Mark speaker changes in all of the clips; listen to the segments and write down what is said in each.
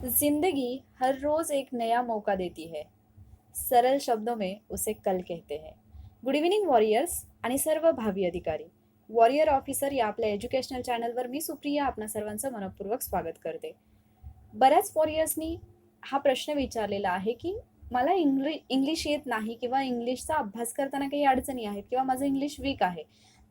Speaker 1: जिंदगी हर रोज एक नया मौका देती है. सरळ शब्दों में उसे कल कहते हैं. गुड इव्हनिंग वॉरियर्स आणि सर्व भावी अधिकारी. वॉरियर ऑफिसर या आपल्या एज्युकेशनल चॅनलवर मी सुप्रिया आपणा सर्वांचं मनपूर्वक स्वागत करते. बऱ्याच वॉरियर्सनी हा प्रश्न विचारलेला आहे की मला इंग्लिश येत नाही किंवा इंग्लिशचा अभ्यास करताना काही अडचणी आहेत किंवा माझं इंग्लिश वीक आहे,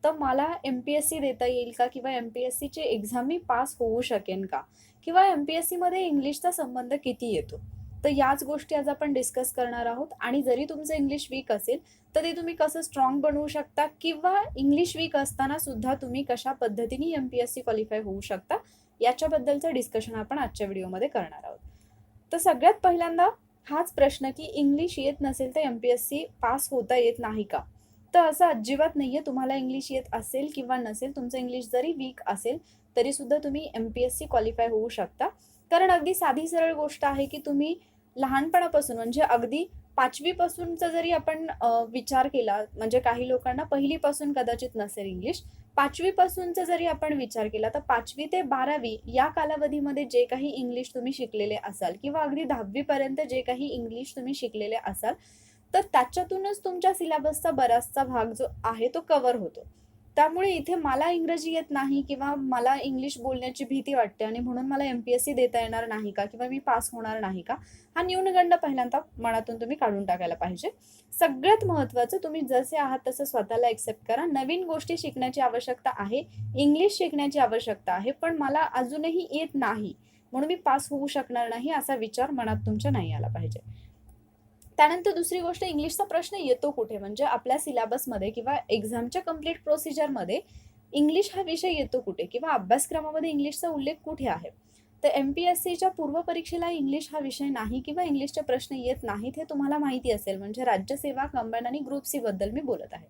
Speaker 1: तर मला MPSC देता येईल का किंवा MPSCची एक्झाम मी पास होऊ शकेन का किंवा MPSC मध्ये इंग्लिशचा संबंध किती येतो. तर याच गोष्टी आज आपण डिस्कस करणार आहोत. आणि जरी तुमचं इंग्लिश वीक असेल तर ते तुम्ही कसं स्ट्रॉंग बनवू शकता किंवा इंग्लिश वीक असताना सुद्धा तुम्ही कशा पद्धतीने MPSC क्वालिफाय होऊ शकता याच्याबद्दलचं डिस्कशन आपण आजच्या व्हिडिओमध्ये करणार आहोत. तर सगळ्यात पहिल्यांदा हाच प्रश्न की इंग्लिश येत नसेल तर MPSC पास होता येत नाही का? तर असं अजिबात नाहीये. तुम्हाला इंग्लिश येत असेल किंवा नसेल, तुमचं इंग्लिश जरी वीक असेल तरी सुद्धा तुम्ही MPSC क्वालिफाय होऊ शकता. कारण अगदी साधी सरळ गोष्ट आहे की तुम्ही लहानपणापासून म्हणजे अगदी 5वी पासूनचा जरी आपण विचार केला, म्हणजे काही लोकांना पहिलीपासून कदाचित नसेल इंग्लिश, 5वी पासूनचा जरी आपण विचार केला तर 5वी ते 12वी या कालावधीमध्ये जे काही इंग्लिश तुम्ही शिकलेले असाल किंवा अगदी 10वी पर्यंत जे काही इंग्लिश तुम्ही शिकलेले असाल, तर त्याच्यातूनच तुमच्या सिलेबसचा बराचसा भाग जो आहे तो कव्हर होतो. त्यामुळे इथे मला इंग्रजी येत नाही किंवा मला इंग्लिश बोलण्याची भीती वाटते आणि म्हणून मला MPSC देता येणार नाही का किंवा मी पास होणार नाही का, हा न्यूनगंड पहिल्यांदा मनातून तुम्ही काढून टाकायला पाहिजे. सगळ्यात महत्त्वाचं, तुम्ही जसे आहात तसं स्वतःला एक्सेप्ट करा. नवीन गोष्टी शिकण्याची आवश्यकता आहे, इंग्लिश शिकण्याची आवश्यकता आहे, पण मला अजूनही येत नाही म्हणून मी पास होऊ शकणार नाही असा विचार मनात तुमच्या नाही आला पाहिजे. त्यानंतर दुसरी गोष्ट, इंग्लिशचा प्रश्न येतो कुठे, म्हणजे आपल्या सिलेबसमध्ये किंवा एक्झामच्या कंप्लीट प्रोसिजरमध्ये इंग्लिश हा विषय येतो कुठे किंवा अभ्यासक्रमामध्ये इंग्लिशचा उल्लेख कुठे आहे. तर MPSCच्या पूर्वपरीक्षेला इंग्लिश हा विषय नाही किंवा इंग्लिशचे प्रश्न येत नाहीत हे तुम्हाला माहिती असेल. म्हणजे राज्यसेवा, कंबाईन आणि ग्रुप सी बद्दल मी बोलत आहे.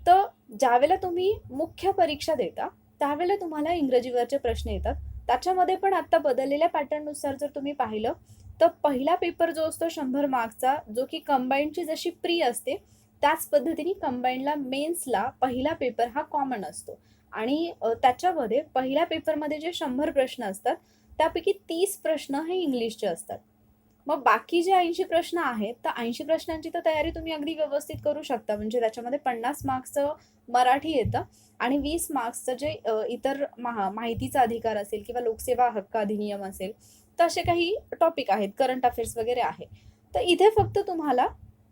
Speaker 1: तर ज्यावेळेला तुम्ही मुख्य परीक्षा देता त्यावेळेला तुम्हाला इंग्रजीवरचे प्रश्न येतात. त्याच्यामध्ये पण आता बदललेल्या पॅटर्ननुसार जर तुम्ही पाहिलं तर पहिला पेपर जो असतो 100 मार्क्सचा, जो की कंबाईनची जशी प्री असते त्याच पद्धतीने कंबाईनला मेन्सला पहिला पेपर हा कॉमन असतो. आणि त्याच्यामध्ये पहिल्या पेपरमध्ये जे 100 प्रश्न असतात त्यापैकी 30 प्रश्न हे इंग्लिशचे असतात. मग बाकी जे 80 प्रश्न आहेत, तर 80 प्रश्नांची तर तयारी तुम्ही अगदी व्यवस्थित करू शकता. म्हणजे त्याच्यामध्ये 50 मार्क्सचं मराठी येतं आणि 20 मार्क्सचं जे इतर माहितीचा अधिकार असेल किंवा लोकसेवा हक्क अधिनियम असेल, तर असे काही टॉपिक आहेत, करंट अफेअर्स वगैरे आहे. तर इथे फक्त तुम्हाला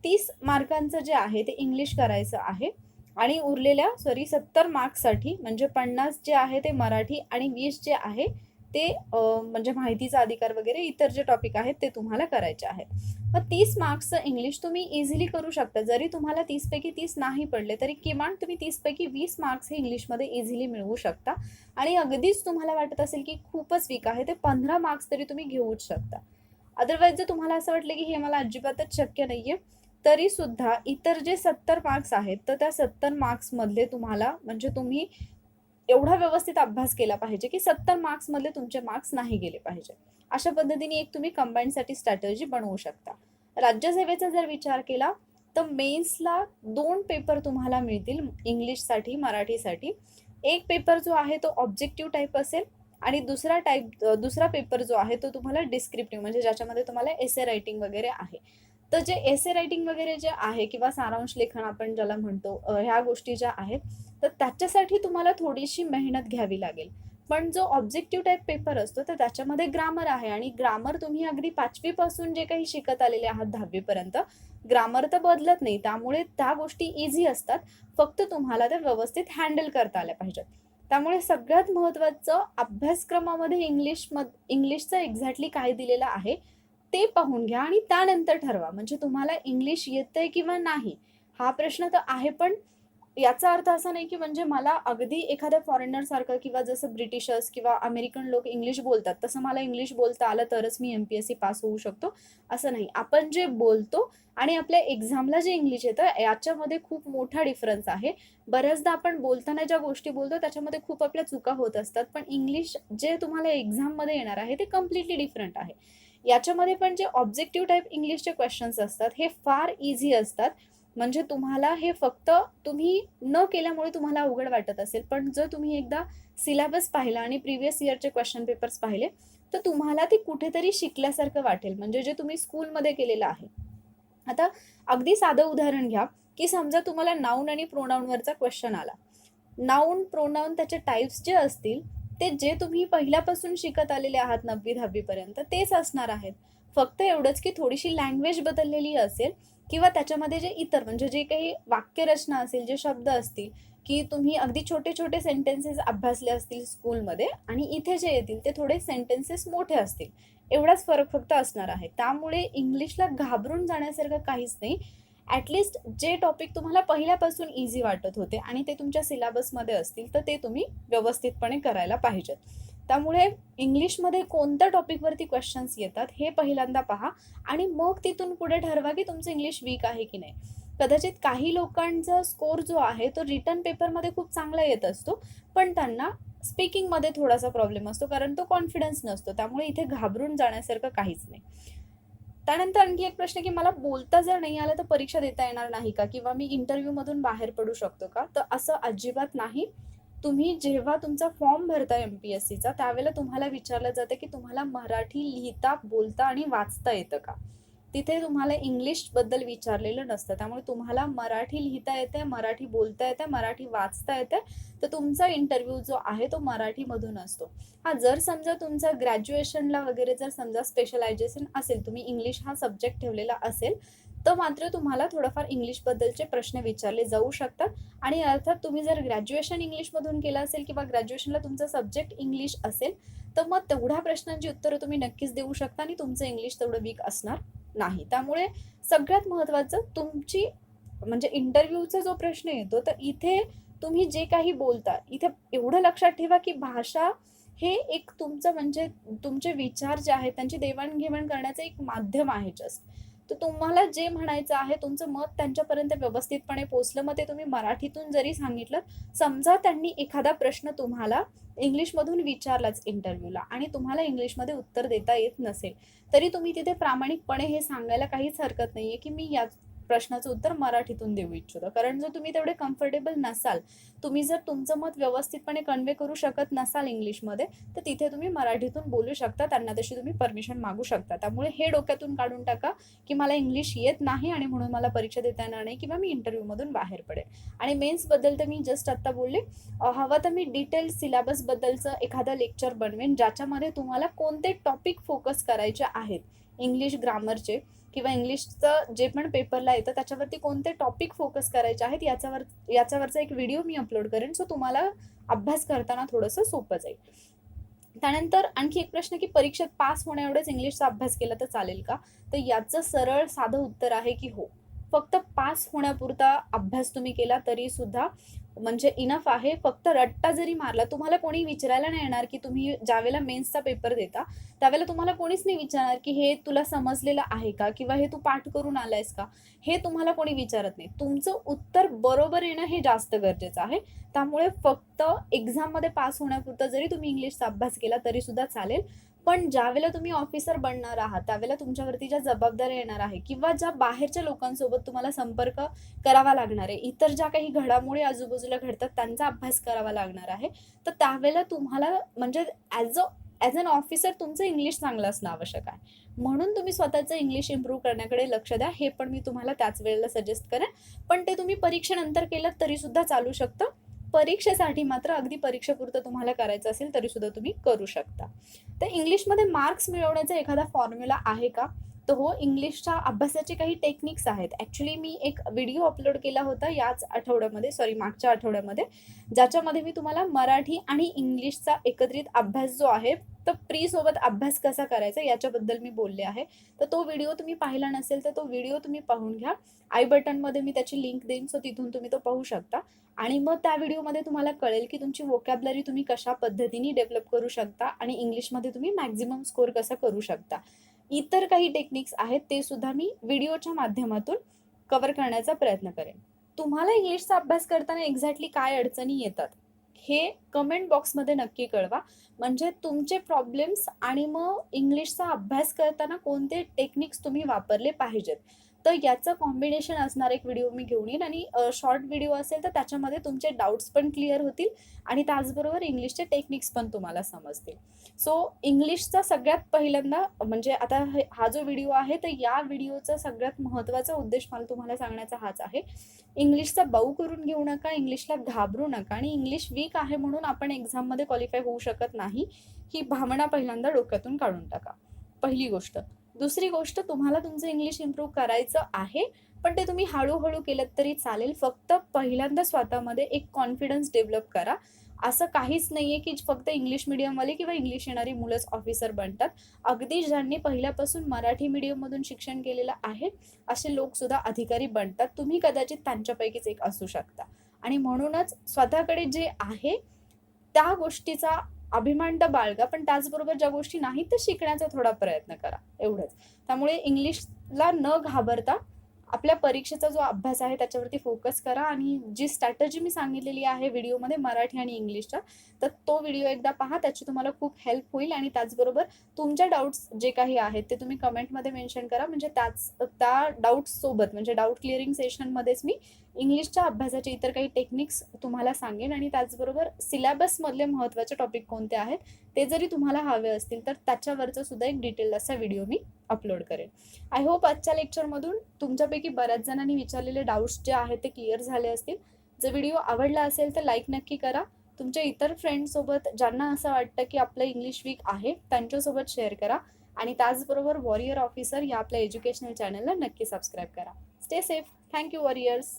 Speaker 1: 30 मार्कांचं जे आहे ते इंग्लिश करायचं आहे आणि उरलेल्या 70 मार्क्ससाठी म्हणजे 50 जे आहे ते मराठी आणि 20 जे आहे ते म्हणजे माहितीचा अधिकार वगैरे इतर जे टॉपिक आहेत ते तुम्हाला करायचे आहेत. मग 30 मार्क्सचं इंग्लिश तुम्ही इझिली करू शकता. जरी तुम्हाला 30 पैकी 30 नाही पडले तरी किमान तुम्ही 30 पैकी 20 मार्क्स हे इंग्लिशमध्ये इझिली मिळवू शकता. आणि अगदीच तुम्हाला वाटत असेल की खूपच वीक आहे, ते 15 मार्क्स तरी तुम्ही घेऊच शकता. अदरवाईज जर तुम्हाला असं वाटलं की हे मला अजिबातच शक्य नाहीये, तरी सुद्धा इतर जे 70 मार्क्स आहेत तर त्या 70 मार्क्समधले तुम्हाला म्हणजे तुम्ही एवढा व्यवस्थित अभ्यास केला पाहिजे की 70 मार्क्समधले तुमचे मार्क्स नाही गेले पाहिजे. अशा पद्धतीने एक तुम्ही कंबाईनसाठी स्ट्रॅटेजी बनवू शकता. राज्यसेवेचा जर विचार केला तर मेन्सला 2 पेपर तुम्हाला मिळतील इंग्लिशसाठी, मराठीसाठी. एक पेपर जो आहे तो ऑब्जेक्टिव्ह टाईप असेल आणि दुसरा पेपर जो आहे तो तुम्हाला डिस्क्रिप्टिव्ह, म्हणजे ज्याच्यामध्ये तुम्हाला एसे रायटिंग वगैरे आहे. तर जे एसे रायटिंग वगैरे जे आहे किंवा सारांश लेखन आपण ज्याला म्हणतो, ह्या गोष्टी ज्या आहेत तर त्याच्यासाठी तुम्हाला थोडीशी मेहनत घ्यावी लागेल. पण जो ऑब्जेक्टिव्ह टाइप पेपर असतो तर त्याच्यामध्ये ग्रामर आहे आणि ग्रामर तुम्ही अगदी 5वी पासून जे काही शिकत आलेले आहात 10वी पर्यंत, ग्रामर तर बदलत नाही. त्यामुळे त्या गोष्टी इझी असतात. फक्त तुम्हाला त्या व्यवस्थित हँडल करता आल्या पाहिजेत. त्यामुळे सगळ्यात महत्त्वाचं, अभ्यासक्रमामध्ये इंग्लिशचं एक्झॅक्टली काय दिलेलं आहे ते पाहून घ्या आणि त्यानंतर ठरवा. म्हणजे तुम्हाला इंग्लिश येतंय किंवा नाही हा प्रश्न तर आहे, पण याचा अर्थ असा नाही की म्हणजे मला अगदी एखाद्या फॉरेनर सारखं किंवा जसं ब्रिटिशर्स किंवा अमेरिकन लोक इंग्लिश बोलतात तसं मला इंग्लिश बोलता आलं तरच मी MPSC पास होऊ शकतो, असं नाही. आपण जे बोलतो आणि आपल्या एक्झामला जे इंग्लिश येतं याच्यामध्ये खूप मोठा डिफरन्स आहे. बऱ्याचदा आपण बोलताना ज्या गोष्टी बोलतो त्याच्यामध्ये खूप आपल्या चुका होत असतात, पण इंग्लिश जे तुम्हाला एक्झाममध्ये येणार आहे ते कम्प्लिटली डिफरंट आहे. याच्यामध्ये पण जे ऑब्जेक्टिव्ह टाइप इंग्लिशचे क्वेश्चन्स असतात हे फार इझी असतात. म्हणजे तुम्हाला हे फक्त तुम्ही न केल्यामुळे तुम्हाला अवघड वाटत असेल, पण जर तुम्ही एकदा सिलेबस पाहिला आणि प्रिव्हियस इयरचे क्वेश्चन पेपर्स पाहिले तर तुम्हाला ते कुठेतरी शिकल्यासारखं वाटेल, म्हणजे जे तुम्ही स्कूलमध्ये केलेलं आहे. आता अगदी साधं उदाहरण घ्या, की समजा तुम्हाला नाऊन आणि प्रोनाऊनवरचा क्वेश्चन आला. नाऊन, प्रोनाऊन त्याचे टाइप्स जे असतील, ते जे तुम्ही पहिल्यापासून शिकत आलेले आहात 9वी-10वी पर्यंत तेच असणार आहेत. फक्त एवढंच की थोडीशी लँग्वेज बदललेली असेल किंवा त्याच्यामध्ये जे इतर म्हणजे जे काही वाक्यरचना असेल, जे शब्द असतील, की तुम्ही अगदी छोटे-छोटे सेंटेन्सेस अभ्यासले असतील स्कूलमध्ये आणि इथे जे येतील ते थोडे सेंटेन्सेस मोठे असतील. एवढाच फरक फक्त असणार आहे. त्यामुळे इंग्लिशला घाबरून जाण्यासारखं काहीच नाही. ॲटलीस्ट जे टॉपिक तुम्हाला पहिल्यापासून ईझी वाटत होते आणि ते तुमच्या सिलेबसमध्ये असतील, तर ते तुम्ही व्यवस्थितपणे करायला पाहिजेत. त्यामुळे इंग्लिशमध्ये कोणत्या टॉपिकवरती क्वेश्चन्स येतात हे पहिल्यांदा पहा आणि मग तिथून पुढे ठरवा की तुमचं इंग्लिश वीक आहे की नाही. कदाचित काही लोकांचा स्कोर जो आहे तो रिटन पेपरमध्ये खूप चांगला येत असतो, पण त्यांना स्पीकिंगमध्ये थोडासा प्रॉब्लेम असतो कारण तो कॉन्फिडन्स नसतो. त्यामुळे इथे घाबरून जाण्यासारखं काहीच नाही. त्यानंतर आणखी एक प्रश्न, की मला बोलता जर नाही आलं तर परीक्षा देता येणार नाही का? किंवा मी इंटरव्ह्यूमधून बाहेर पडू शकतो का? तर असं अजिबात नाही. तुम्ही जेव्हा तुमचा फॉर्म भरता एम-पी-एस-सीचा त्यावेळेला तुम्हाला विचारलं जातं, की तुम्हाला मराठी लिहिता, बोलता आणि वाचता येतं का? तिथे तुम्हाला इंग्लिशबद्दल विचारलेलं नसतं. त्यामुळे तुम्हाला मराठी लिहिता येते, मराठी बोलता येते, मराठी वाचता येते, तर तुमचा इंटरव्ह्यू जो आहे तो मराठीमधून असतो. हां, जर समजा तुमचं ग्रॅज्युएशनला वगैरे जर समजा स्पेशलायझेशन असेल, तुम्ही इंग्लिश हा सब्जेक्ट ठेवलेला असेल, तर मात्र तुम्हाला थोडंफार इंग्लिशबद्दलचे प्रश्न विचारले जाऊ शकतात आणि अर्थात तुम्ही जर ग्रॅज्युएशन इंग्लिशमधून केलं असेल किंवा ग्रॅज्युएशनला तुमचा सब्जेक्ट इंग्लिश असेल, तर मग तेवढ्या प्रश्नांची उत्तरं तुम्ही नक्कीच देऊ शकता आणि तुमचं इंग्लिश तेवढं वीक असणार नाही. त्यामुळे सगळ्यात महत्त्वाचं तुमची म्हणजे इंटरव्ह्यूचा जो प्रश्न येतो, तर इथे तुम्ही जे काही बोलता, इथे एवढं लक्षात ठेवा, की भाषा हे एक तुमचं म्हणजे तुमचे विचार जे आहेत त्यांची देवाण-घेवाण करण्याचं एक माध्यम आहे जस्ट. तर तुम्हाला जे म्हणायचं आहे, तुमचं मत त्यांच्यापर्यंत व्यवस्थितपणे पोहोचलं, मग ते तुम्ही मराठीतून जरी सांगितलंत, समजा त्यांनी एखादा प्रश्न तुम्हाला इंग्लिशमधून विचारलाच इंटरव्ह्यूला आणि तुम्हाला इंग्लिशमध्ये उत्तर देता येत नसेल, तरी तुम्ही तिथे प्रामाणिकपणे हे सांगायला काहीच हरकत नाहीये, की मी या प्रश्नाचं उत्तर मराठीतून देऊ इच्छितो. कारण जर तुम्ही तेवढे कम्फर्टेबल नसाल, तुम्ही जर तुमचं मत व्यवस्थितपणे कन्वे करू शकत नसाल इंग्लिशमध्ये, तर तिथे तुम्ही मराठीतून बोलू शकता. त्यांना तशी तुम्ही परमिशन मागू शकता. त्यामुळे हे डोक्यातून काढून टाका, की मला इंग्लिश येत नाही आणि म्हणून मला परीक्षा देता येणार नाही किंवा मी इंटरव्ह्यूमधून बाहेर पडेल. आणि मेन्सबद्दल तर मी जस्ट आत्ता बोलले. हवं तर मी डिटेल सिलेबसबद्दलचं एखादं लेक्चर बनवेन, ज्याच्यामध्ये तुम्हाला कोणते टॉपिक फोकस करायचे आहेत. इंग्लिश ग्रामरचे किंवा इंग्लिशचं जे पण पेपरला येतं त्याच्यावरती कोणते टॉपिक फोकस करायचे आहेत याच्यावरचा एक व्हिडिओ मी अपलोड करेन. सो तुम्हाला अभ्यास करताना थोडंसं सोपं जाईल. त्यानंतर आणखी एक प्रश्न, की परीक्षेत पास होण्याएवढंच इंग्लिशचा अभ्यास केला तर चालेल का? तर याचं सरळ साधं उत्तर आहे, की हो. फक्त पास होण्यापुरता अभ्यास तुम्ही केला तरी सुद्धा म्हणजे इनफ आहे. फक्त रट्टा जरी मारला, तुम्हाला कोणी विचारायला नाही येणार, की तुम्ही ज्यावेळेला मेन्सचा पेपर देता, त्यावेळेला तुम्हाला कोणीच नाही विचारणार, की हे तुला समजलेलं आहे का? किंवा हे तू पाठ करून आलायस का? हे तुम्हाला कोणी विचारत नाही. तुमचं उत्तर बरोबर येणं हे जास्त गरजेचं आहे. त्यामुळे फक्त एक्झाममध्ये पास होण्यापुरता जरी तुम्ही इंग्लिशचा अभ्यास केला तरी सुद्धा चालेल. पण ज्यावेळेला तुम्ही ऑफिसर बनणार आहात, त्यावेळेला तुमच्यावरती ज्या जबाबदाऱ्या येणार आहे किंवा ज्या बाहेरच्या लोकांसोबत तुम्हाला संपर्क करावा लागणार आहे, इतर ज्या काही घडामोडी आजूबाजूला घडतात त्यांचा अभ्यास करावा लागणार आहे, तर त्यावेळेला तुम्हाला म्हणजे ॲज अन ऑफिसर तुमचं इंग्लिश चांगलं असणं आवश्यक आहे. म्हणून तुम्ही स्वतःचं इंग्लिश इम्प्रूव्ह करण्याकडे लक्ष द्या. हे पण मी तुम्हाला त्याच वेळेला सजेस्ट करेन. पण ते तुम्ही परीक्षेनंतर केलं तरी सुद्धा चालू शकतं. परीक्षेसाठी मात्र अगदी परीक्षेपुरतं तुम्हाला करायचं असेल तरी सुद्धा तुम्ही करू शकता. तर इंग्लिशमध्ये मार्क्स मिळवण्याचा एखादा फॉर्म्युला आहे का? तर हो, इंग्लिशच्या अभ्यासाचे काही टेक्निक्स आहेत. ॲक्च्युली मी एक व्हिडिओ अपलोड केला होता मागच्या आठवड्यामध्ये, ज्याच्यामध्ये मी तुम्हाला मराठी आणि इंग्लिशचा एकत्रित अभ्यास जो आहे, तर प्रीसोबत अभ्यास कसा करायचा याच्याबद्दल मी बोलले आहे. तर तो व्हिडिओ तुम्ही पाहिला नसेल तर तो व्हिडिओ तुम्ही पाहून घ्या. आय बटनमध्ये मी त्याची लिंक देईन, सो तिथून तुम्ही तो पाहू शकता. आणि मग त्या व्हिडिओमध्ये तुम्हाला कळेल, की तुमची व्होकॅब्युलरी तुम्ही कशा पद्धतीने डेव्हलप करू शकता आणि इंग्लिशमध्ये तुम्ही मॅक्सिमम स्कोर कसा करू शकता. इतर काही टेक्निक्स आहेत ते सुद्धा मी व्हिडिओच्या माध्यमातून कव्हर करण्याचा प्रयत्न करेन. तुम्हाला इंग्लिशचा अभ्यास करताना एक्झॅक्टली काय अडचणी येतात, हे कमेंट बॉक्समध्ये नक्की कळवा. म्हणजे तुमचे प्रॉब्लेम्स आणि मग इंग्लिशचा अभ्यास करताना कोणते टेक्निक्स तुम्ही वापरले पाहिजेत. तर याचं कॉम्बिनेशन असणार एक व्हिडिओ मी घेऊन येईन, आणि शॉर्ट व्हिडिओ असेल तर त्याच्यामध्ये तुमचे डाऊट्स पण क्लिअर होतील आणि त्याचबरोबर इंग्लिशचे टेक्निक्स पण तुम्हाला समजतील. सो इंग्लिशचा सगळ्यात पहिल्यांदा म्हणजे आता हा जो व्हिडिओ आहे तर या व्हिडिओचा सगळ्यात महत्त्वाचा उद्देश मला तुम्हाला सांगण्याचा हाच आहे. इंग्लिशचा बाऊ करून घेऊ नका, इंग्लिशला घाबरू नका, आणि इंग्लिश वीक आहे म्हणून आपण एक्झाममध्ये क्वालिफाय होऊ शकत नाही, ही भावना पहिल्यांदा डोक्यातून काढून टाका. पहिली गोष्ट. दुसरी गोष्ट, तुम्हाला तुमचं इंग्लिश इम्प्रूव्ह करायचं आहे, पण ते तुम्ही हळूहळू केलं तरी चालेल. फक्त पहिल्यांदा स्वतःमध्ये एक कॉन्फिडन्स डेव्हलप करा. असं काहीच नाहीये की फक्त इंग्लिश मीडियमवाले किंवा इंग्लिश येणारी मुलंच ऑफिसर बनतात. अगदी ज्यांनी पहिल्यापासून मराठी मीडियममधून शिक्षण केलेलं आहे असे लोकसुद्धा अधिकारी बनतात. तुम्ही कदाचित त्यांच्यापैकीच एक असू शकता. आणि म्हणूनच स्वतःकडे जे आहे त्या गोष्टीचा अभिमान तर बाळगा, पण त्याचबरोबर ज्या गोष्टी नाहीत त्या शिकण्याचा थोडा प्रयत्न करा, एवढंच. त्यामुळे इंग्लिशला न घाबरता आपल्या परीक्षेचा जो अभ्यास आहे त्याच्यावरती फोकस करा, आणि जी स्ट्रॅटेजी मी सांगितलेली आहे व्हिडिओमध्ये मराठी आणि इंग्लिशच्या, तर तो व्हिडिओ एकदा पहा, त्याची तुम्हाला खूप हेल्प होईल. आणि त्याचबरोबर तुमच्या डाऊट्स जे काही आहेत ते तुम्ही कमेंटमध्ये मेन्शन करा, म्हणजे त्या डाऊट्ससोबत म्हणजे डाऊट क्लिअरिंग सेशनमध्येच मी इंग्लिशच्या अभ्यासाचे इतर काही टेक्निक्स तुम्हाला सांगेन, आणि त्याचबरोबर सिलेबसमधले महत्त्वाचे टॉपिक कोणते आहेत ते जरी तुम्हाला हवे असतील तर त्याच्यावरचं सुद्धा एक डिटेल असा व्हिडिओ मी अपलोड करेन. आय होप आजच्या लेक्चरमधून तुमच्यापैकी बऱ्याच जणांनी विचारलेले डाऊट्स जे आहेत ते क्लिअर झाले असतील. जर व्हिडिओ आवडला असेल तर लाईक नक्की करा. तुमच्या इतर फ्रेंड्ससोबत ज्यांना असं वाटतं की आपलं इंग्लिश वीक आहे त्यांच्यासोबत शेअर करा, आणि त्याचबरोबर वॉरियर ऑफिसर या आपल्या एज्युकेशनल चॅनलला नक्की सबस्क्राईब करा. Stay safe. Thank you warriors.